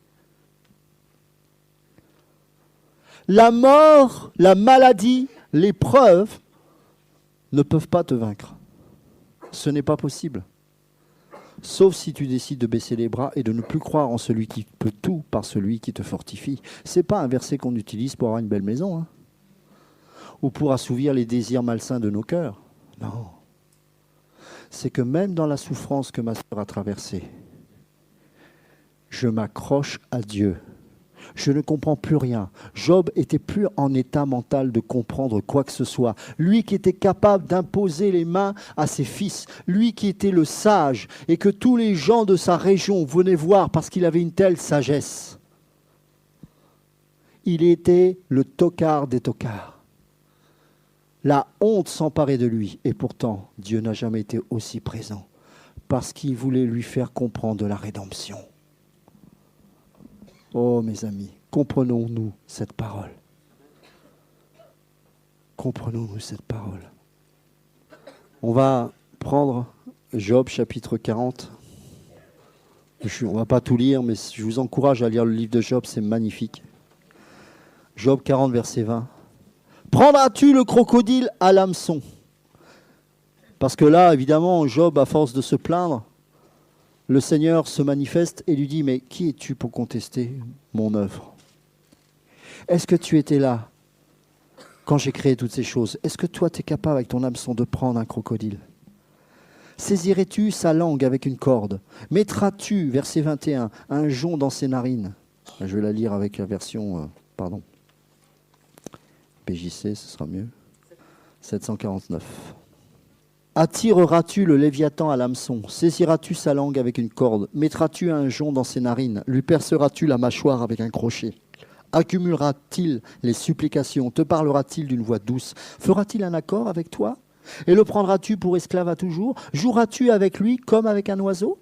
La mort, la maladie, l'épreuve ne peuvent pas te vaincre. Ce n'est pas possible. Sauf si tu décides de baisser les bras et de ne plus croire en celui qui peut tout par celui qui te fortifie. Ce n'est pas un verset qu'on utilise pour avoir une belle maison, ou pour assouvir les désirs malsains de nos cœurs. Non. C'est que même dans la souffrance que ma sœur a traversée, je m'accroche à Dieu. Je ne comprends plus rien. Job était plus en état mental de comprendre quoi que ce soit. Lui qui était capable d'imposer les mains à ses fils, lui qui était le sage et que tous les gens de sa région venaient voir parce qu'il avait une telle sagesse. Il était le tocard des tocards. La honte s'emparait de lui et pourtant Dieu n'a jamais été aussi présent parce qu'il voulait lui faire comprendre la rédemption. Oh mes amis, comprenons-nous cette parole. Comprenons-nous cette parole. On va prendre Job chapitre 40. On ne va pas tout lire, mais je vous encourage à lire le livre de Job, c'est magnifique. Job 40, verset 20. Prendras-tu le crocodile à l'hameçon? Parce que là, évidemment, Job, à force de se plaindre, le Seigneur se manifeste et lui dit, mais qui es-tu pour contester mon œuvre? Est-ce que tu étais là quand j'ai créé toutes ces choses? Est-ce que toi, tu es capable avec ton hameçon de prendre un crocodile? Saisirais-tu sa langue avec une corde? Mettras-tu, verset 21, un jonc dans ses narines? Je vais la lire avec la version, PJC, ce sera mieux. 749. Attireras-tu le Léviathan à l'hameçon? Saisiras-tu sa langue avec une corde? Mettras-tu un jonc dans ses narines? Lui perceras-tu la mâchoire avec un crochet? Accumulera-t-il les supplications? Te parlera-t-il d'une voix douce? Fera-t-il un accord avec toi? Et le prendras-tu pour esclave à toujours? Joueras-tu avec lui comme avec un oiseau?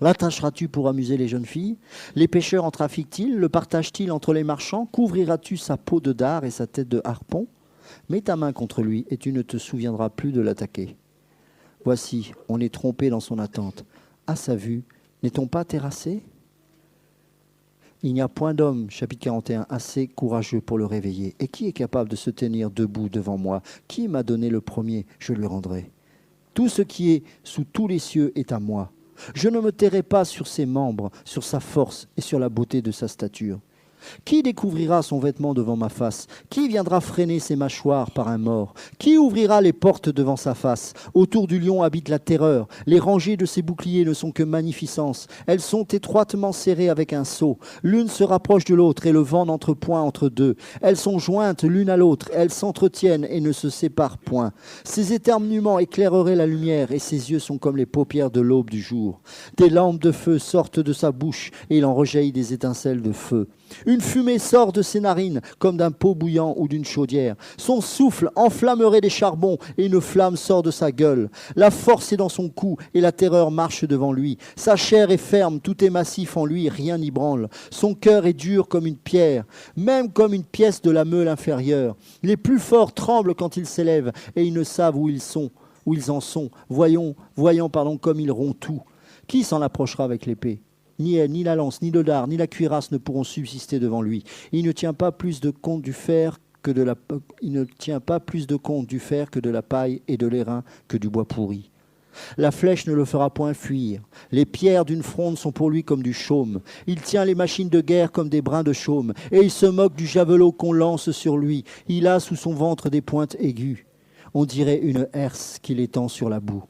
L'attacheras-tu pour amuser les jeunes filles? Les pêcheurs en trafiquent-ils? Le partagent-ils entre les marchands? Couvriras-tu sa peau de dard et sa tête de harpon? Mets ta main contre lui et tu ne te souviendras plus de l'attaquer. Voici, on est trompé dans son attente. À sa vue, n'est-on pas terrassé? Il n'y a point d'homme, chapitre 41, assez courageux pour le réveiller. Et qui est capable de se tenir debout devant moi? Qui m'a donné le premier? Je lui rendrai. Tout ce qui est sous tous les cieux est à moi. Je ne me tairai pas sur ses membres, sur sa force et sur la beauté de sa stature. Qui découvrira son vêtement devant ma face? Qui viendra freiner ses mâchoires par un mort? Qui ouvrira les portes devant sa face? Autour du lion habite la terreur. Les rangées de ses boucliers ne sont que magnificence. Elles sont étroitement serrées avec un sceau. L'une se rapproche de l'autre et le vent n'entre point entre deux. Elles sont jointes l'une à l'autre. Elles s'entretiennent et ne se séparent point. Ses éternuements éclaireraient la lumière et ses yeux sont comme les paupières de l'aube du jour. Des lampes de feu sortent de sa bouche et il en rejaillit des étincelles de feu. Une fumée sort de ses narines comme d'un pot bouillant ou d'une chaudière. Son souffle enflammerait des charbons et une flamme sort de sa gueule. La force est dans son cou et la terreur marche devant lui. Sa chair est ferme, tout est massif en lui, rien n'y branle. Son cœur est dur comme une pierre, même comme une pièce de la meule inférieure. Les plus forts tremblent quand ils s'élèvent et ils ne savent où ils en sont. Voyant comme ils rompt tout. Qui s'en approchera avec l'épée? Ni elle, ni la lance, ni le dard, ni la cuirasse ne pourront subsister devant lui. Il ne tient pas plus de compte du fer que de la paille et de l'airain que du bois pourri. La flèche ne le fera point fuir. Les pierres d'une fronde sont pour lui comme du chaume. Il tient les machines de guerre comme des brins de chaume, et il se moque du javelot qu'on lance sur lui. Il a sous son ventre des pointes aiguës. On dirait une herse qu'il étend sur la boue.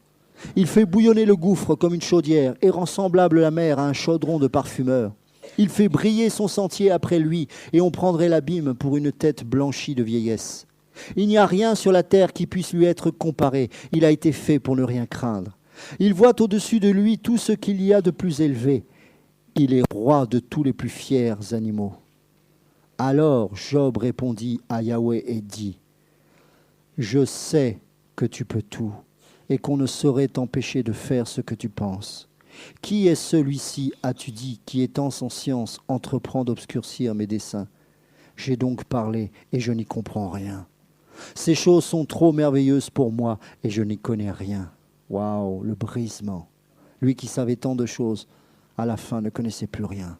Il fait bouillonner le gouffre comme une chaudière et rend semblable la mer à un chaudron de parfumeur. Il fait briller son sentier après lui et on prendrait l'abîme pour une tête blanchie de vieillesse. Il n'y a rien sur la terre qui puisse lui être comparé. Il a été fait pour ne rien craindre. Il voit au-dessus de lui tout ce qu'il y a de plus élevé. Il est roi de tous les plus fiers animaux. Alors Job répondit à Yahweh et dit : Je sais que tu peux tout, et qu'on ne saurait t'empêcher de faire ce que tu penses. Qui est celui-ci, as-tu dit, qui étant sans science entreprend d'obscurcir mes desseins? J'ai donc parlé, et je n'y comprends rien. Ces choses sont trop merveilleuses pour moi, et je n'y connais rien. Waouh, le brisement. Lui qui savait tant de choses, à la fin ne connaissait plus rien.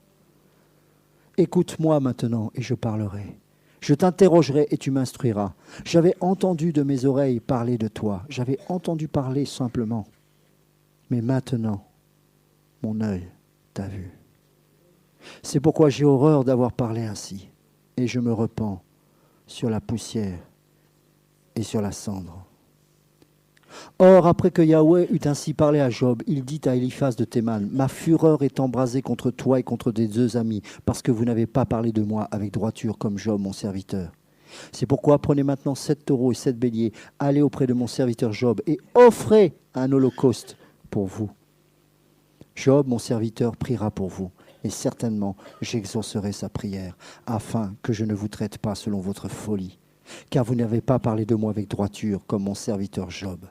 Écoute-moi maintenant, et je parlerai. Je t'interrogerai et tu m'instruiras. J'avais entendu de mes oreilles parler de toi. J'avais entendu parler simplement. Mais maintenant, mon œil t'a vu. C'est pourquoi j'ai horreur d'avoir parlé ainsi. Et je me repens sur la poussière et sur la cendre. Or, après que Yahweh eut ainsi parlé à Job, il dit à Eliphaz de Théman : Ma fureur est embrasée contre toi et contre tes deux amis, parce que vous n'avez pas parlé de moi avec droiture comme Job, mon serviteur. C'est pourquoi prenez maintenant 7 taureaux et 7 béliers, allez auprès de mon serviteur Job et offrez un holocauste pour vous. Job, mon serviteur, priera pour vous, et certainement j'exaucerai sa prière, afin que je ne vous traite pas selon votre folie, car vous n'avez pas parlé de moi avec droiture comme mon serviteur Job.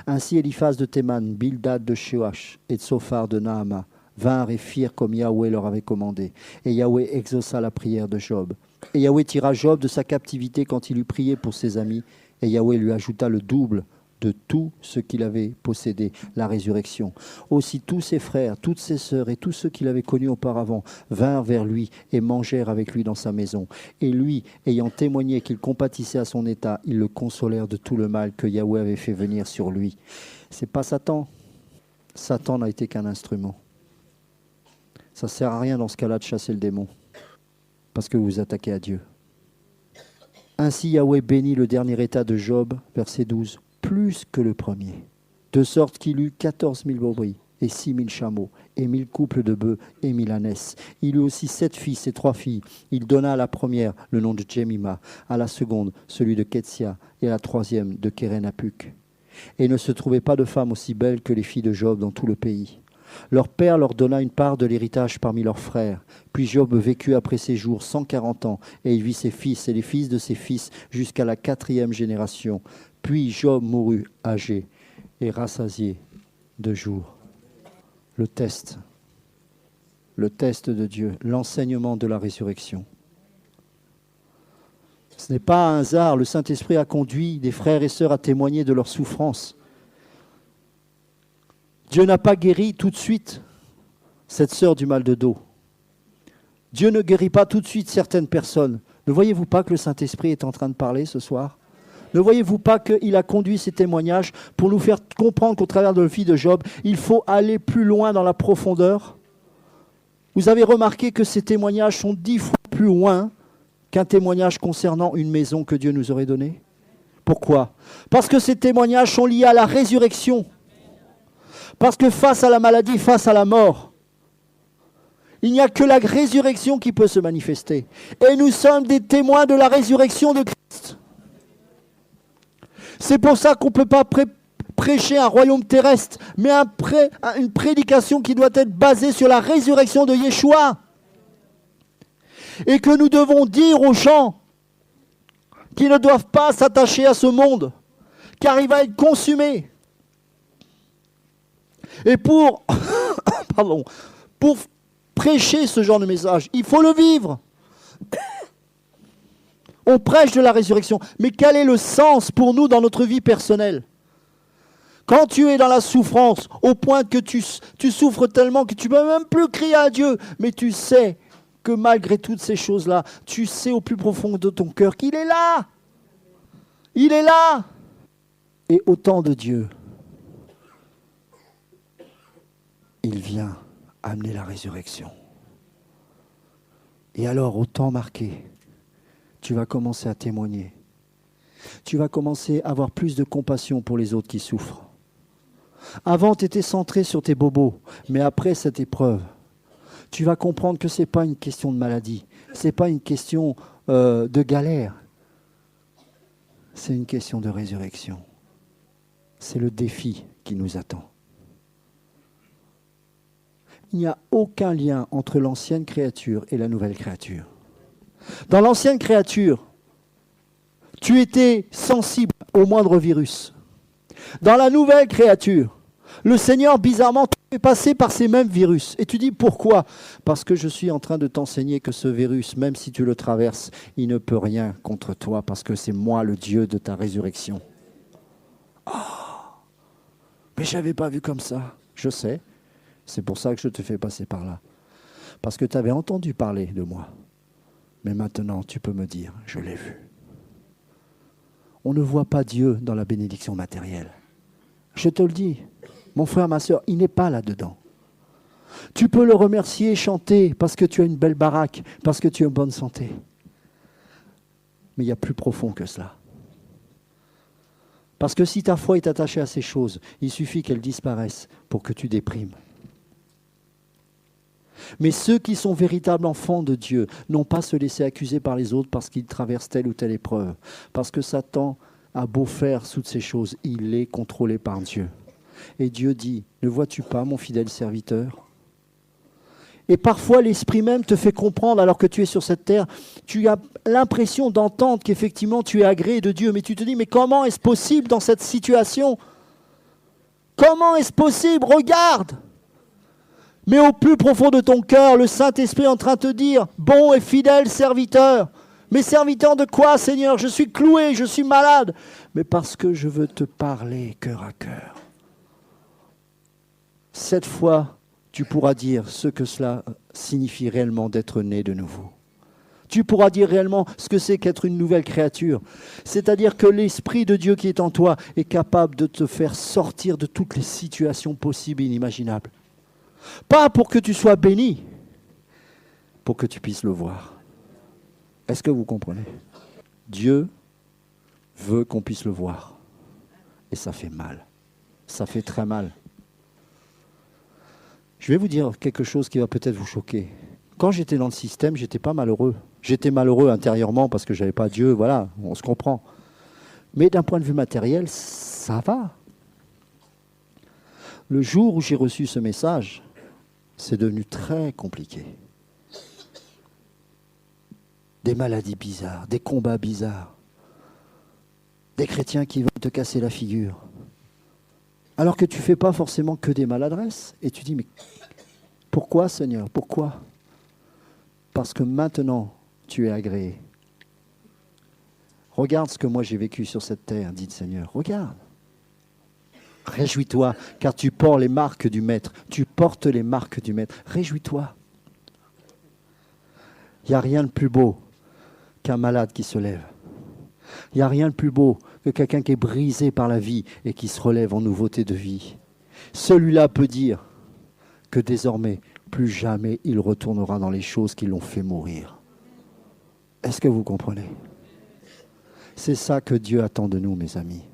Ainsi Eliphaz de Théman, Bildad de Shoach et Tsophar de Naama vinrent et firent comme Yahweh leur avait commandé. Et Yahweh exauça la prière de Job. Et Yahweh tira Job de sa captivité quand il eut prié pour ses amis. Et Yahweh lui ajouta le double de tout ce qu'il avait possédé, la résurrection. Aussi tous ses frères, toutes ses sœurs et tous ceux qu'il avait connus auparavant vinrent vers lui et mangèrent avec lui dans sa maison. Et lui, ayant témoigné qu'il compatissait à son état, ils le consolèrent de tout le mal que Yahweh avait fait venir sur lui. C'est pas Satan. Satan n'a été qu'un instrument. Ça ne sert à rien dans ce cas-là de chasser le démon, parce que vous vous attaquez à Dieu. Ainsi Yahweh bénit le dernier état de Job, verset 12, plus que le premier, de sorte qu'il eut 14 000 brebis et 6 000 chameaux, et 1000 couples de bœufs et 1000 ânesses. Il eut aussi 7 fils et 3 filles. Il donna à la première le nom de Jemima, à la seconde celui de Ketsia, et à la troisième de Kérénapuk. Et il ne se trouvait pas de femme aussi belle que les filles de Job dans tout le pays. Leur père leur donna une part de l'héritage parmi leurs frères. Puis Job vécut après ses jours 140 ans, et il vit ses fils et les fils de ses fils jusqu'à la 4e génération. Puis Job mourut âgé et rassasié de jours. Le test de Dieu, l'enseignement de la résurrection. Ce n'est pas un hasard, le Saint-Esprit a conduit des frères et sœurs à témoigner de leur souffrance. Dieu n'a pas guéri tout de suite cette sœur du mal de dos. Dieu ne guérit pas tout de suite certaines personnes. Ne voyez-vous pas que le Saint-Esprit est en train de parler ce soir ? Ne voyez-vous pas qu'il a conduit ces témoignages pour nous faire comprendre qu'au travers de la vie de Job, il faut aller plus loin dans la profondeur ? Vous avez remarqué que ces témoignages sont 10 fois plus loin qu'un témoignage concernant une maison que Dieu nous aurait donnée. Pourquoi ? Parce que ces témoignages sont liés à la résurrection. Parce que face à la maladie, face à la mort, il n'y a que la résurrection qui peut se manifester. Et nous sommes des témoins de la résurrection de Christ. C'est pour ça qu'on ne peut pas prêcher un royaume terrestre, mais une prédication qui doit être basée sur la résurrection de Yeshua. Et que nous devons dire aux gens qu'ils ne doivent pas s'attacher à ce monde, car il va être consumé. Et pour prêcher ce genre de message, il faut le vivre. On prêche de la résurrection. Mais quel est le sens pour nous dans notre vie personnelle ? Quand tu es dans la souffrance, au point que tu souffres tellement que tu ne peux même plus crier à Dieu, mais tu sais que malgré toutes ces choses-là, tu sais au plus profond de ton cœur qu'il est là. Il est là. Et au temps de Dieu, il vient amener la résurrection. Et alors, au temps marqué, tu vas commencer à témoigner. Tu vas commencer à avoir plus de compassion pour les autres qui souffrent. Avant, tu étais centré sur tes bobos, mais après cette épreuve, tu vas comprendre que ce n'est pas une question de maladie, ce n'est pas une question de galère, c'est une question de résurrection. C'est le défi qui nous attend. Il n'y a aucun lien entre l'ancienne créature et la nouvelle créature. Dans l'ancienne créature, tu étais sensible au moindre virus. Dans la nouvelle créature, le Seigneur, bizarrement, te fait passer par ces mêmes virus. Et tu dis pourquoi ? Parce que je suis en train de t'enseigner que ce virus, même si tu le traverses, il ne peut rien contre toi, parce que c'est moi le Dieu de ta résurrection. Oh, mais je n'avais pas vu comme ça. Je sais, c'est pour ça que je te fais passer par là. Parce que tu avais entendu parler de moi. Mais maintenant, tu peux me dire, je l'ai vu. On ne voit pas Dieu dans la bénédiction matérielle. Je te le dis, mon frère, ma soeur, il n'est pas là-dedans. Tu peux le remercier, chanter, parce que tu as une belle baraque, parce que tu es en bonne santé. Mais il y a plus profond que cela. Parce que si ta foi est attachée à ces choses, il suffit qu'elles disparaissent pour que tu déprimes. Mais ceux qui sont véritables enfants de Dieu n'ont pas à se laisser accuser par les autres parce qu'ils traversent telle ou telle épreuve. Parce que Satan a beau faire toutes ces choses, il est contrôlé par Dieu. Et Dieu dit, ne vois-tu pas mon fidèle serviteur ? Et parfois l'Esprit même te fait comprendre, alors que tu es sur cette terre, tu as l'impression d'entendre qu'effectivement tu es agréé de Dieu. Mais tu te dis, mais comment est-ce possible dans cette situation ? Comment est-ce possible ? Regarde ! Mais au plus profond de ton cœur, le Saint-Esprit est en train de te dire, bon et fidèle serviteur. Mais serviteur de quoi, Seigneur ? Je suis cloué, je suis malade. Mais parce que je veux te parler cœur à cœur. Cette fois, tu pourras dire ce que cela signifie réellement d'être né de nouveau. Tu pourras dire réellement ce que c'est qu'être une nouvelle créature. C'est-à-dire que l'Esprit de Dieu qui est en toi est capable de te faire sortir de toutes les situations possibles et inimaginables. Pas pour que tu sois béni, pour que tu puisses le voir. Est-ce que vous comprenez ? Dieu veut qu'on puisse le voir. Et ça fait mal. Ça fait très mal. Je vais vous dire quelque chose qui va peut-être vous choquer. Quand j'étais dans le système, j'étais pas malheureux. J'étais malheureux intérieurement parce que j'avais pas Dieu, voilà, on se comprend. Mais d'un point de vue matériel, ça va. Le jour où j'ai reçu ce message, c'est devenu très compliqué. Des maladies bizarres, des combats bizarres, des chrétiens qui veulent te casser la figure. Alors que tu ne fais pas forcément que des maladresses. Et tu dis, mais pourquoi Seigneur? Pourquoi? Parce que maintenant, tu es agréé. Regarde ce que moi j'ai vécu sur cette terre, dit le Seigneur. Regarde. Réjouis-toi, car tu portes les marques du Maître. Tu portes les marques du Maître. Réjouis-toi. Il n'y a rien de plus beau qu'un malade qui se lève. Il n'y a rien de plus beau que quelqu'un qui est brisé par la vie et qui se relève en nouveauté de vie. Celui-là peut dire que désormais, plus jamais il retournera dans les choses qui l'ont fait mourir. Est-ce que vous comprenez? C'est ça que Dieu attend de nous, mes amis.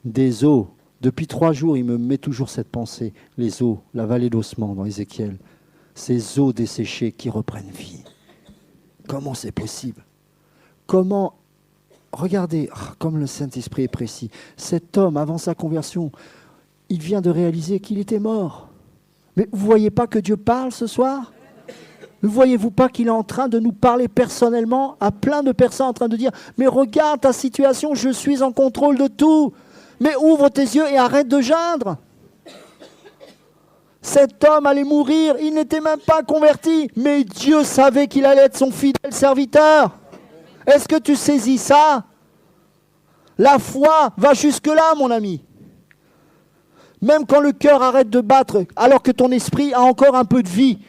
Des eaux. Depuis 3 jours, il me met toujours cette pensée. Les eaux, la vallée d'Osman dans Ézéchiel. Ces eaux desséchées qui reprennent vie. Comment c'est possible? Comment? Regardez, comme le Saint-Esprit est précis. Cet homme, avant sa conversion, il vient de réaliser qu'il était mort. Mais vous ne voyez pas que Dieu parle ce soir? Ne voyez-vous pas qu'il est en train de nous parler personnellement à plein de personnes en train de dire « Mais regarde ta situation, je suis en contrôle de tout. Mais ouvre tes yeux et arrête de geindre. » Cet homme allait mourir, il n'était même pas converti, mais Dieu savait qu'il allait être son fidèle serviteur. Est-ce que tu saisis ça? La foi va jusque-là, mon ami. Même quand le cœur arrête de battre, alors que ton esprit a encore un peu de vie,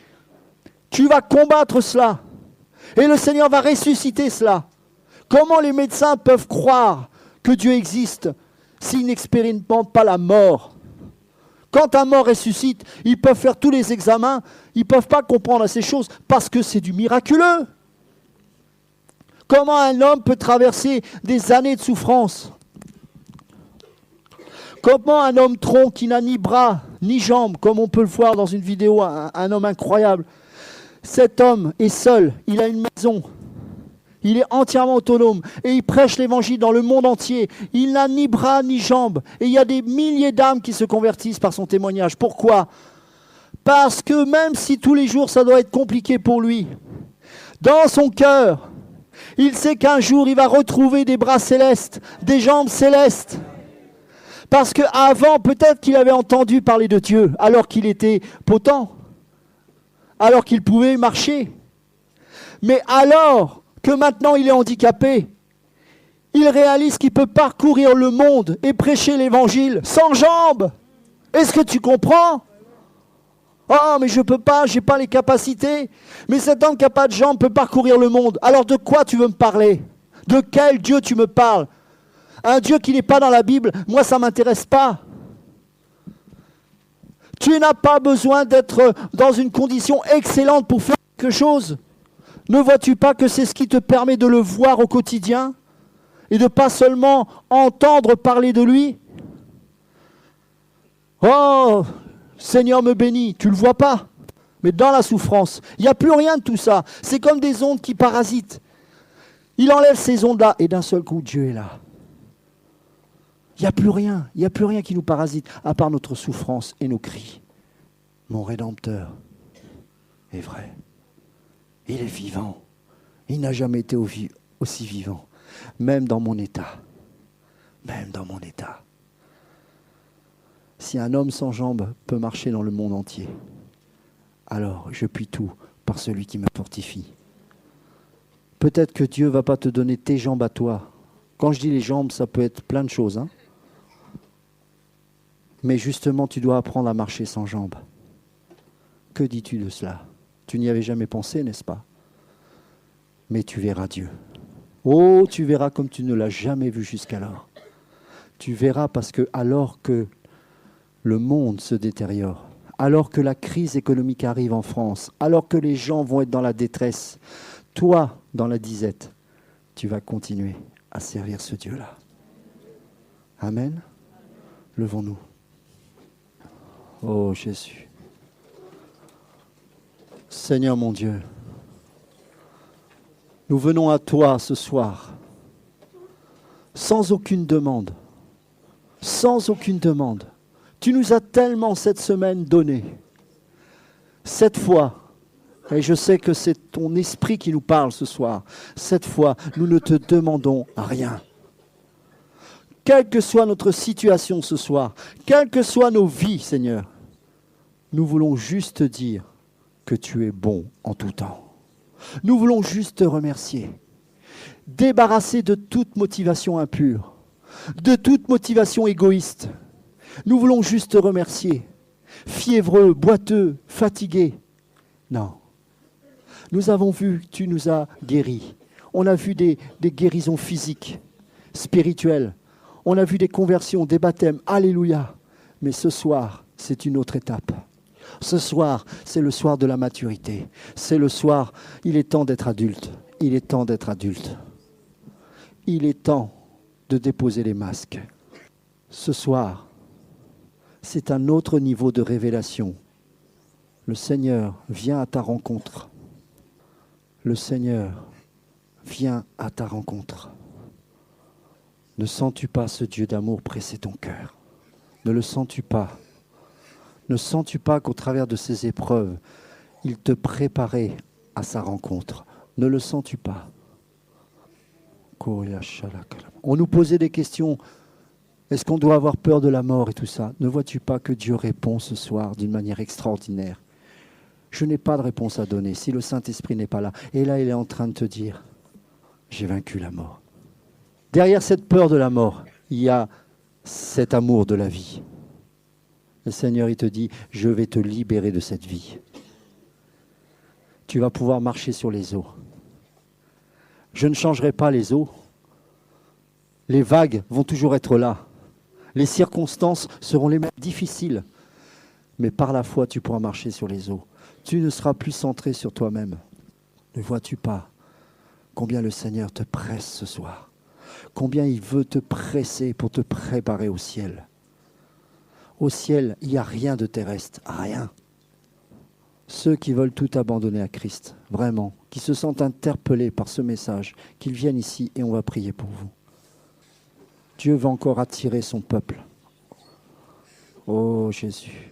tu vas combattre cela. Et le Seigneur va ressusciter cela. Comment les médecins peuvent croire que Dieu existe s'ils n'expérimentent pas la mort? Quand un mort ressuscite, ils peuvent faire tous les examens, ils ne peuvent pas comprendre ces choses parce que c'est du miraculeux. Comment un homme peut traverser des années de souffrance? Comment un homme tronc qui n'a ni bras ni jambes, comme on peut le voir dans une vidéo, un homme incroyable, cet homme est seul, il a une maison, il est entièrement autonome et il prêche l'évangile dans le monde entier. Il n'a ni bras ni jambes et il y a des milliers d'âmes qui se convertissent par son témoignage. Pourquoi? Parce que même si tous les jours ça doit être compliqué pour lui, dans son cœur, il sait qu'un jour il va retrouver des bras célestes, des jambes célestes. Parce qu'avant, peut-être qu'il avait entendu parler de Dieu alors qu'il était potent, alors qu'il pouvait marcher. Mais alors que maintenant il est handicapé, il réalise qu'il peut parcourir le monde et prêcher l'évangile sans jambes. Est-ce que tu comprends? Oh, mais je ne peux pas, je n'ai pas les capacités. Mais cet homme qui n'a pas de jambes peut parcourir le monde. Alors de quoi tu veux me parler? De quel Dieu tu me parles? Un Dieu qui n'est pas dans la Bible, moi ça ne m'intéresse pas. Tu n'as pas besoin d'être dans une condition excellente pour faire quelque chose. Ne vois-tu pas que c'est ce qui te permet de le voir au quotidien et de pas seulement entendre parler de lui? Oh, Seigneur me bénit, tu ne le vois pas. Mais dans la souffrance, il n'y a plus rien de tout ça. C'est comme des ondes qui parasitent. Il enlève ces ondes-là et d'un seul coup, Dieu est là. Il n'y a plus rien qui nous parasite à part notre souffrance et nos cris. Mon Rédempteur est vrai. Il est vivant. Il n'a jamais été aussi vivant. Même dans mon état. Même dans mon état. Si un homme sans jambes peut marcher dans le monde entier, alors je puis tout par celui qui me fortifie. Peut-être que Dieu ne va pas te donner tes jambes à toi. Quand je dis les jambes, ça peut être plein de choses. Mais justement, tu dois apprendre à marcher sans jambes. Que dis-tu de cela? Tu n'y avais jamais pensé, n'est-ce pas? Mais tu verras Dieu. Oh, tu verras comme tu ne l'as jamais vu jusqu'alors. Tu verras parce que alors que le monde se détériore, alors que la crise économique arrive en France, alors que les gens vont être dans la détresse, toi, dans la disette, tu vas continuer à servir ce Dieu-là. Amen. Levons-nous. Oh Jésus. Seigneur mon Dieu, nous venons à toi ce soir, sans aucune demande. Sans aucune demande. Tu nous as tellement cette semaine donné. Cette fois, et je sais que c'est ton esprit qui nous parle ce soir, cette fois, nous ne te demandons rien. Quelle que soit notre situation ce soir, quelles que soient nos vies, Seigneur, nous voulons juste te dire que tu es bon en tout temps. Nous voulons juste te remercier. Débarrasser de toute motivation impure, de toute motivation égoïste. Nous voulons juste te remercier. Fiévreux, boiteux, fatigués. Non. Nous avons vu que tu nous as guéris. On a vu des guérisons physiques, spirituelles. On a vu des conversions, des baptêmes. Alléluia. Mais ce soir, c'est une autre étape. Ce soir, c'est le soir de la maturité. C'est le soir, il est temps d'être adulte. Il est temps d'être adulte. Il est temps de déposer les masques. Ce soir, c'est un autre niveau de révélation. Le Seigneur vient à ta rencontre. Le Seigneur vient à ta rencontre. Ne sens-tu pas ce Dieu d'amour presser ton cœur? Ne le sens-tu pas? Ne sens-tu pas qu'au travers de ces épreuves, il te préparait à sa rencontre? Ne le sens-tu pas? On nous posait des questions. Est-ce qu'on doit avoir peur de la mort et tout ça? Ne vois-tu pas que Dieu répond ce soir d'une manière extraordinaire? Je n'ai pas de réponse à donner si le Saint-Esprit n'est pas là. Et là, il est en train de te dire, j'ai vaincu la mort. Derrière cette peur de la mort, il y a cet amour de la vie. Le Seigneur, il te dit, je vais te libérer de cette vie. Tu vas pouvoir marcher sur les eaux. Je ne changerai pas les eaux. Les vagues vont toujours être là. Les circonstances seront les mêmes difficiles. Mais par la foi, tu pourras marcher sur les eaux. Tu ne seras plus centré sur toi-même. Ne vois-tu pas combien le Seigneur te presse ce soir? Combien il veut te presser pour te préparer au ciel? Au ciel, il n'y a rien de terrestre, rien. Ceux qui veulent tout abandonner à Christ, vraiment, qui se sentent interpellés par ce message, qu'ils viennent ici et on va prier pour vous. Dieu va encore attirer son peuple. Oh Jésus.